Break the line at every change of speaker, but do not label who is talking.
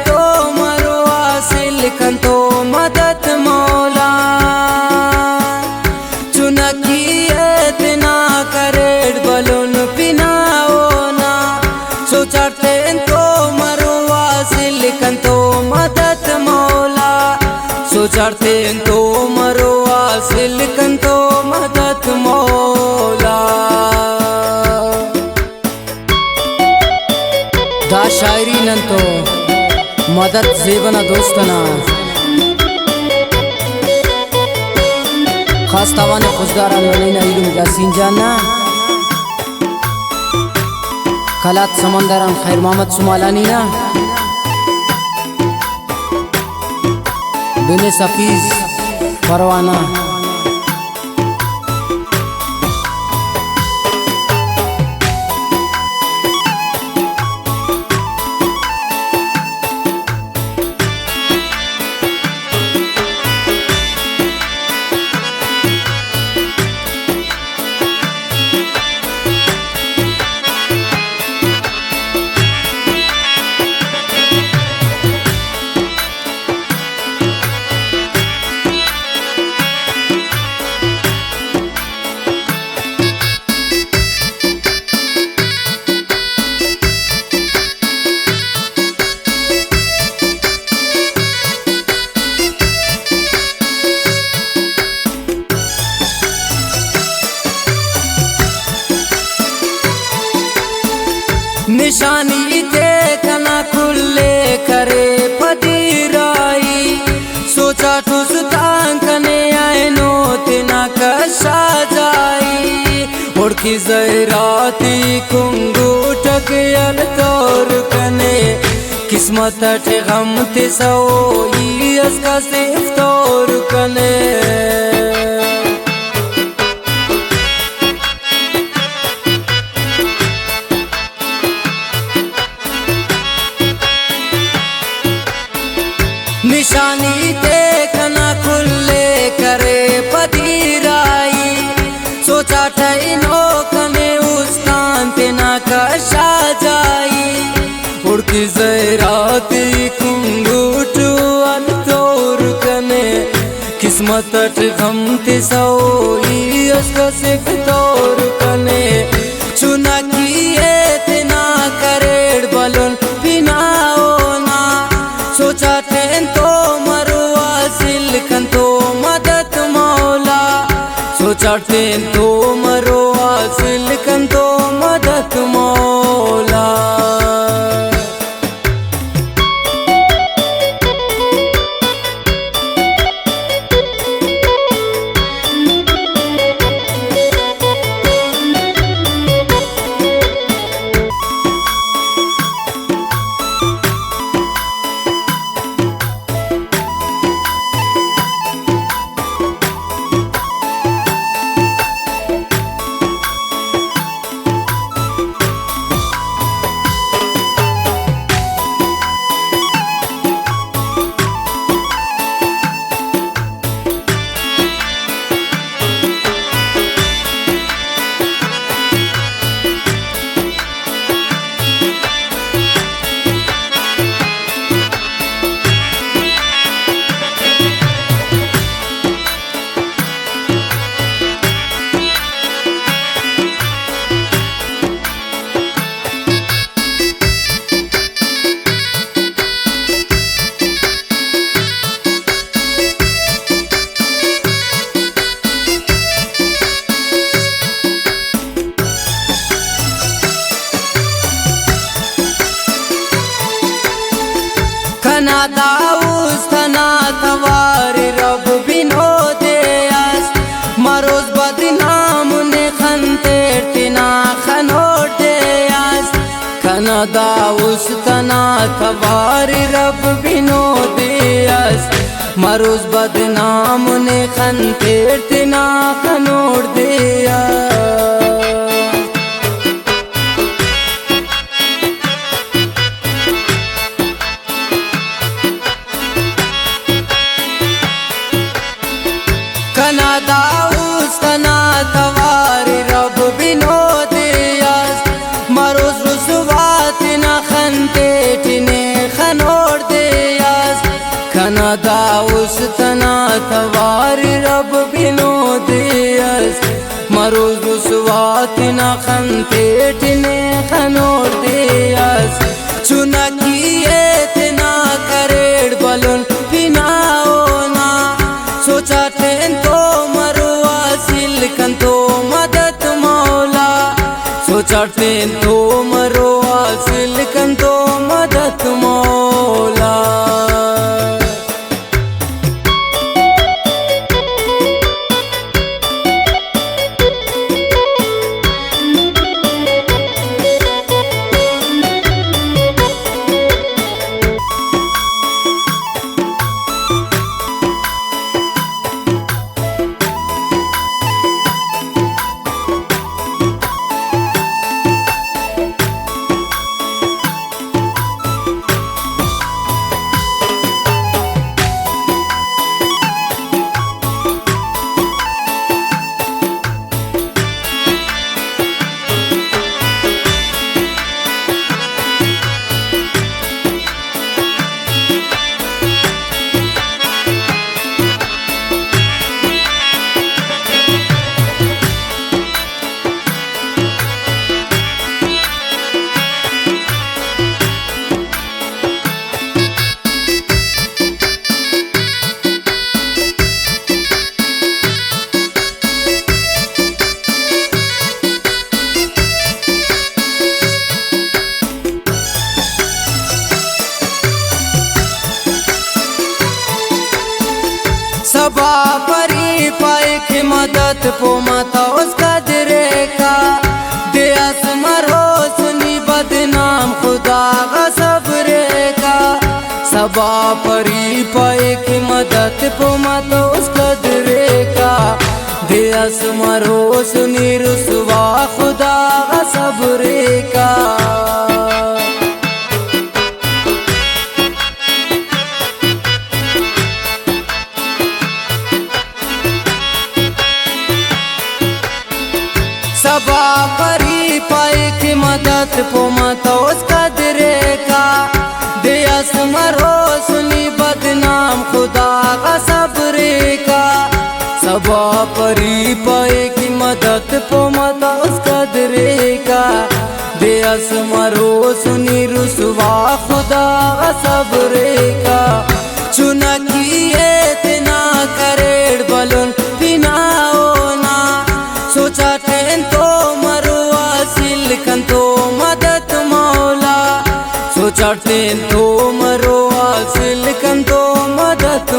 तो मरो हासिल कंतो मदद मौला चुनकी इतना करेड़ बलून पिनाओना सोचते तो मरो हासिल कंतो मदद मौला सोचते तो मरो हासिल कंतो मदद मौला। दा शायरी नंतो मदद जेबना दोस्तना खास तावाने खुशदारान वलीना इलुम यासीन जानना खलात समंदरान खैर मोहम्मद सुमालानी ना बिने सफीज परवाना निशानी देखना खुले करे पदीराई सोचा ठुस तांकने आए नो तिना कशा जाई उड़की जहराती कुंगूटक यल तोर कने किस्मत ठे गम ते सोई असका सिफ तोर कने निशानी देखना खुले करे पदीराई सोचा ठनो कने उस कांते ना कशा जाई उड़की जहराती कुंगूटू अन तोर कने किस्मत गम ते सोई उसका सिर्फ तोर कने चुना किए तना करेड़ बलून पिनाओ ना सोचा तो मरो हासिल कंतो मदद मौला सोचते तो मरो हासिल कंतो मदद मौला। खना दाऊस खना तवार रब बिनो देयास मरोज बदनाम ने खनते टिना खनोर देयास खना दाऊस खना तवार रब बिनो देयास मरोज बदनाम ने खनते टिना खनोर देयास। खना दाऊस खना तवार रब बिनो दियास मरोज रुसवात ना खनते टिने खनोर दे दाउस तना थवार रब बिनो दियस मरोज दुसवातिना खंतेटने खनोर दियस चुना किए तना करेड़ बलुन पिनाओ ना सोचा टेन तो मरुआ सिलकन तो मदद मौला सोचा टेन तो मरुआ सिलकन तो मदद मौला सबा परी पाए की मदद पो माता उसका दिरे का दियास मरो सुनी बदनाम खुदा का सबरे का सबा परी पाए की मदद पो माता उसका दिरे का दियास मरो सुनी रुसवा खुदा का सबरे का सबा परी पाए की मदद पो माता उसका दिरे का दियास मरो सुनी बदनाम खुदा का सबरे का सबा परी पाए की मदद पो माता उसका दिरे का दियास मरो सुनी रुसवा खुदा का सबरे का चुना किए तना करेड़ बलुन पिनाओ ना सोचा टेन तो मरुआ सिलकन तो मदद मौला सोचा टेन तो मरुआ सिलकन तो मदद